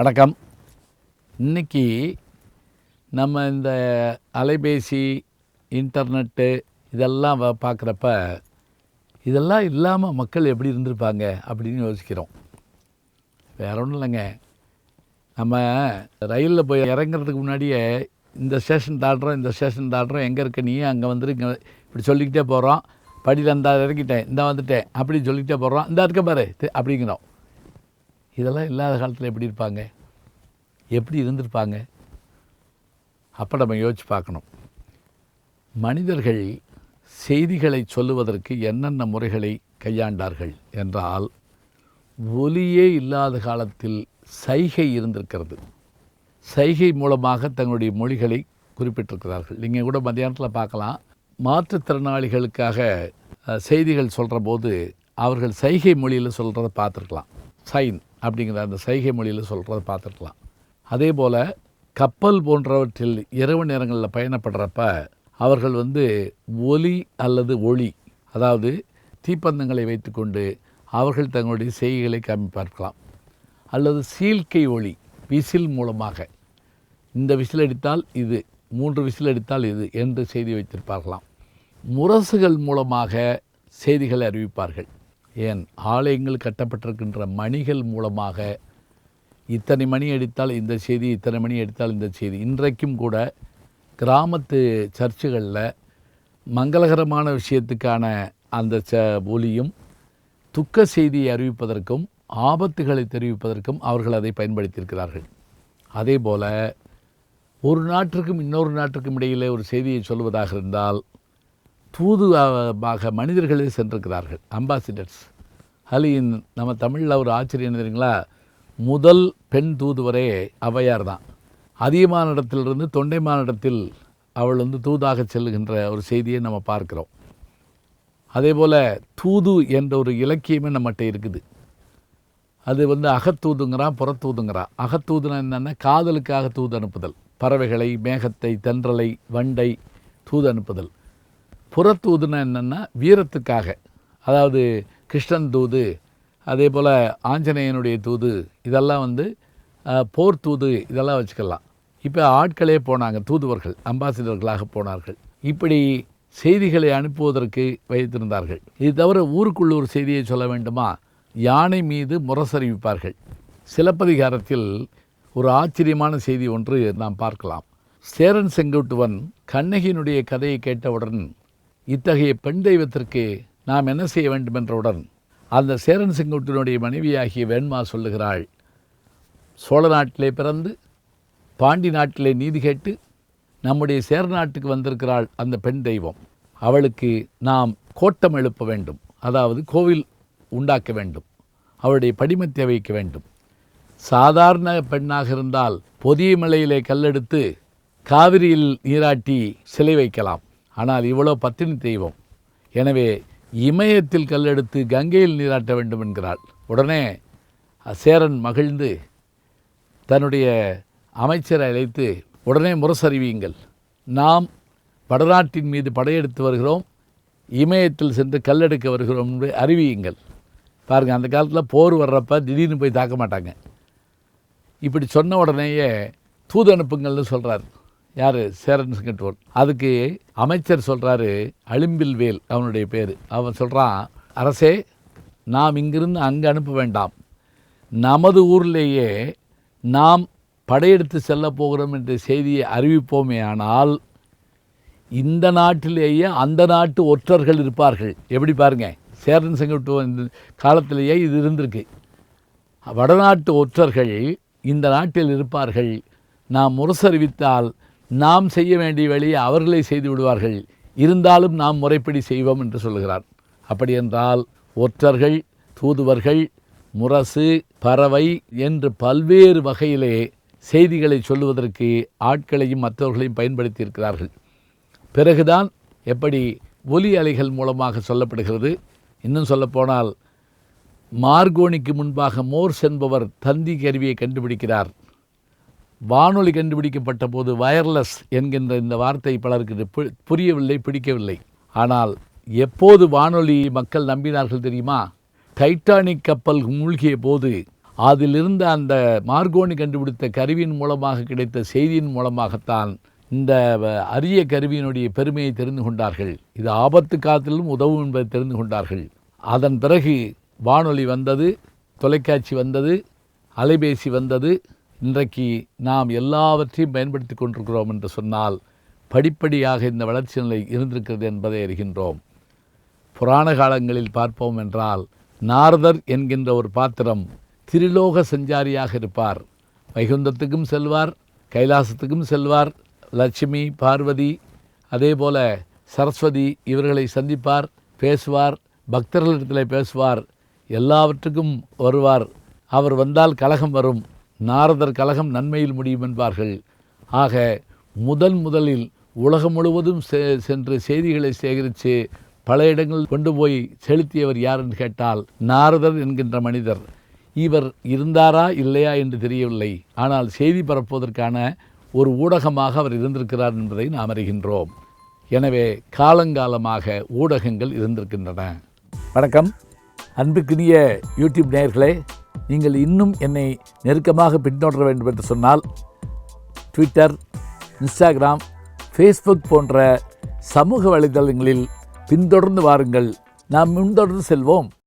வணக்கம். இன்றைக்கி நம்ம இந்த அலைபேசி, இன்டர்நெட்டு இதெல்லாம் பார்க்குறப்ப, இதெல்லாம் இல்லாமல் மக்கள் எப்படி இருந்திருப்பாங்க அப்படின்னு யோசிக்கிறோம். வேற ஒன்றும் இல்லைங்க. நம்ம ரயிலில் போய் இறங்குறதுக்கு முன்னாடியே இந்த ஸ்டேஷன் தாண்டுறோம், இந்த ஸ்டேஷன் தாண்டுறோம், எங்கே இருக்க நீ, அங்கே வந்துரு, இங்கே இப்படி சொல்லிக்கிட்டே போகிறோம். படியில் இந்த இறங்கிட்டேன், இந்த வந்துட்டேன் அப்படின்னு சொல்லிக்கிட்டே போகிறோம். இந்த இருக்க பாரு அப்படிங்கிறோம். இதெல்லாம் இல்லாத காலத்தில் எப்படி இருப்பாங்க, எப்படி இருந்திருப்பாங்க? அப்போ நம்ம யோசித்து பார்க்கணும். மனிதர்கள் செய்திகளை சொல்லுவதற்கு என்னென்ன முறைகளை கையாண்டார்கள் என்றால், ஒலியே இல்லாத காலத்தில் சைகை இருந்திருக்கிறது. சைகை மூலமாக தங்களுடைய மொழிகளை குறிப்பிட்டிருக்கிறார்கள். நீங்கள் கூட மத்தியானத்தில் பார்க்கலாம், மாற்றுத்திறனாளிகளுக்காக செய்திகள் சொல்கிற போது அவர்கள் சைகை மொழியில் சொல்கிறத பார்த்துருக்கலாம். சைன் அப்படிங்கிற அந்த சைகை மொழியில் சொல்கிறத பார்த்துருக்கலாம். அதே போல் கப்பல் போன்றவற்றில் இரவு நேரங்களில் பயணப்படுறப்ப அவர்கள் ஒலி அல்லது ஒளி, அதாவது தீப்பந்தங்களை வைத்துக்கொண்டு அவர்கள் தங்களுடைய செய்திகளை காமிப்பார்க்கலாம். அல்லது சீழ்க்கை ஒளி, விசில் மூலமாக இந்த விசில் அடித்தால் இது, 3 விசில் அடித்தால் இது என்று செய்தி வைத்திருப்பார்களாம். முரசுகள் மூலமாக செய்திகளை அறிவிப்பார்கள். ஏன், ஆலயங்கள் கட்டப்பட்டிருக்கின்ற மணிகள் மூலமாக இத்தனை மணி அடித்தால் இந்த செய்தி, இத்தனை மணி அடித்தால் இந்த செய்தி. இன்றைக்கும் கூட கிராமத்து சர்ச்சுகளில் மங்களகரமான விஷயத்துக்கான அந்த ஒலியும், துக்க செய்தியை அறிவிப்பதற்கும் ஆபத்துகளை தெரிவிப்பதற்கும் அவர்கள் அதை பயன்படுத்தியிருக்கிறார்கள். அதே போல் ஒரு நாட்டிற்கும் இன்னொரு நாட்டிற்கும் இடையிலே ஒரு செய்தியை சொல்வதாக இருந்தால் தூதுவாக மனிதர்களே சென்றிருக்கிறார்கள், அம்பாசிடர்ஸ். அதில் நம்ம தமிழில் ஒரு ஆச்சரியம் தெரியுங்களா, முதல் பெண் தூதுவரே ஔவையார் தான். அதிகமான இடத்திலிருந்து தொண்டைமான இடத்தில் அவள் தூதாக செல்லுகின்ற ஒரு செய்தியை நம்ம பார்க்குறோம். அதே போல் தூது என்ற ஒரு இலக்கியமே நம்மகிட்ட இருக்குது. அது அகத்தூதுங்கிறான், புறத்தூதுங்கிறான். அகத்தூதுனா என்னென்னா காதலுக்காக தூது அனுப்புதல், பறவைகளை, மேகத்தை, தென்றலை, வண்டை தூது அனுப்புதல். புறத்தூதுனா என்னென்னா வீரத்துக்காக, அதாவது கிருஷ்ணன் தூது, அதே போல் ஆஞ்சநேயனுடைய தூது, இதெல்லாம் போர் தூது, இதெல்லாம் வச்சுக்கலாம். இப்போ ஆட்களே போனாங்க, தூதுவர்கள் அம்பாசிடர்களாக போனார்கள். இப்படி செய்திகளை அனுப்புவதற்கு வைத்திருந்தார்கள். இது தவிர ஊருக்குள்ள ஒரு செய்தியை சொல்ல வேண்டுமா, யானை மீது முரசறிவிப்பார்கள். சிலப்பதிகாரத்தில் ஒரு ஆச்சரியமான செய்தி ஒன்று நாம் பார்க்கலாம். சேரன் செங்குட்டுவன் கண்ணகியினுடைய கதையை கேட்டவுடன் இத்தகைய பெண் தெய்வத்திற்கு நாம் என்ன செய்ய வேண்டும் என்றவுடன் அந்த சேரன் செங்குட்டுவனுடைய மனைவியாகிய வேண்மா சொல்லுகிறாள், சோழ நாட்டிலே பிறந்து பாண்டி நாட்டிலே நீதி கேட்டு நம்முடைய சேர நாட்டுக்கு வந்திருக்கிறாள் அந்த பெண் தெய்வம். அவளுக்கு நாம் கோட்டம் எழுப்ப வேண்டும், அதாவது கோவில் உண்டாக்க வேண்டும், அவளுடைய படிமத்தை வைக்க வேண்டும். சாதாரண பெண்ணாக இருந்தால் பொதிய மலையிலே கல்லெடுத்து காவிரியில் நீராட்டி சிலை வைக்கலாம். ஆனால் இவ்வளோ பத்தினி தெய்வம், எனவே இமயத்தில் கல்லெடுத்து கங்கையில் நீராட்ட வேண்டும் என்கிறாள். உடனே சேரன் மகிழ்ந்து தன்னுடைய அமைச்சரை அழைத்து, உடனே முரசறிவியுங்கள், நாம் வடநாட்டின் மீது படையெடுத்து வருகிறோம், இமயத்தில் சென்று கல்லெடுக்க வருகிறோம் என்று அறிவியுங்கள். பாருங்கள், அந்த காலத்தில் போர் வர்றப்ப திடீர்னு போய் தாக்க மாட்டாங்க. இப்படி சொன்ன உடனேயே தூது அனுப்புங்கள்னு சொல்கிறார். யார்? சேரன் செங்குட்டுவன். அதுக்கு அமைச்சர் சொல்கிறாரு, அலிம்பில் வேல் அவனுடைய பேர். அவன் சொல்கிறான், அரசே, நாம் இங்கிருந்து அங்கே அனுப்ப வேண்டாம், நமது ஊரிலேயே நாம் படையெடுத்து செல்ல போகிறோம் என்ற செய்தியை அறிவிப்போமே. ஆனால் இந்த நாட்டிலேயே அந்த நாட்டு ஒற்றர்கள் இருப்பார்கள். எப்படி பாருங்க, சேரன் செங்குட்டுவன் காலத்திலேயே இது இருந்திருக்கு. வடநாட்டு ஒற்றர்கள் இந்த நாட்டில் இருப்பார்கள். நாம் முரசறிவித்தால் நாம் செய்ய வேண்டிய வேலையை அவர்களே செய்து விடுவார்கள், இருந்தாலும் நாம் முறைப்படி செய்வோம் என்று சொல்லுகிறார். அப்படி என்றால் ஒற்றர்கள், தூதுவர்கள், முரசு, பறவை என்று பல்வேறு வகையிலே செய்திகளை சொல்லுவதற்கு ஆட்களையும் மற்றவர்களையும் பயன்படுத்தி இருக்கிறார்கள். பிறகுதான் எப்படி ஒலி அலைகள் மூலமாக சொல்லப்படுகிறது. இன்னும் சொல்லப்போனால் மார்கோனிக்கு முன்பாக மோர்ஸ் என்பவர் தந்தி கருவியை கண்டுபிடிக்கிறார். வானொலி கண்டுபிடிக்கப்பட்ட போது வயர்லெஸ் என்கின்ற இந்த வார்த்தை பலருக்கு புரியவில்லை, பிடிக்கவில்லை. ஆனால் எப்போது வானொலி மக்கள் நம்பினார்கள் தெரியுமா? டைட்டானிக் கப்பல் மூழ்கிய போது அதிலிருந்த அந்த மார்கோனி கண்டுபிடித்த கருவியின் மூலமாக கிடைத்த செய்தியின் மூலமாகத்தான் இந்த அரிய கருவியினுடைய பெருமையை தெரிந்து கொண்டார்கள். இது ஆபத்து காலத்திலும் உதவும் என்பதை தெரிந்து கொண்டார்கள். அதன் பிறகு வானொலி வந்தது, தொலைக்காட்சி வந்தது, அலைபேசி வந்தது. இன்றைக்கு நாம் எல்லாவற்றையும் பயன்படுத்தி கொண்டிருக்கிறோம் என்று சொன்னால் படிப்படியாக இந்த வளர்ச்சி நிலை இருந்திருக்கிறது என்பதை அறிகின்றோம். புராண காலங்களில் பார்ப்போம் என்றால் நாரதர் என்கின்ற ஒரு பாத்திரம் திரிலோக சஞ்சாரியாக இருப்பார். வைகுந்தத்துக்கும் செல்வார், கைலாசத்துக்கும் செல்வார். லட்சுமி, பார்வதி, அதே போல சரஸ்வதி இவர்களை சந்திப்பார், பேசுவார், பக்தர்களிடத்தில் பேசுவார், எல்லாவற்றுக்கும் வருவார். அவர் வந்தால் கலகம் வரும், நாரதர் கலகம் நன்மையில் முடியும் என்பார்கள். ஆக முதலில் உலகம் முழுவதும் சென்று செய்திகளை சேகரித்து பல இடங்கள் கொண்டு போய் செலுத்தியவர் யார் என்று கேட்டால் நாரதர் என்கின்ற மனிதர். இவர் இருந்தாரா இல்லையா என்று தெரியவில்லை. ஆனால் செய்தி பரப்புவதற்கான ஒரு ஊடகமாக அவர் இருந்திருக்கிறார் என்பதை நாம் அறிகின்றோம். எனவே காலங்காலமாக ஊடகங்கள் இருந்திருக்கின்றன. வணக்கம் அன்புக்குரிய யூடியூப் நேயர்களே, நீங்கள் இன்னும் என்னை நெருக்கமாக பின்தொடர வேண்டும் என்று சொன்னால் ட்விட்டர், இன்ஸ்டாகிராம், ஃபேஸ்புக் போன்ற சமூக வலைதளங்களில் பின்தொடர்ந்து வாருங்கள். நாம் முன்தொடர்ந்து செல்வோம்.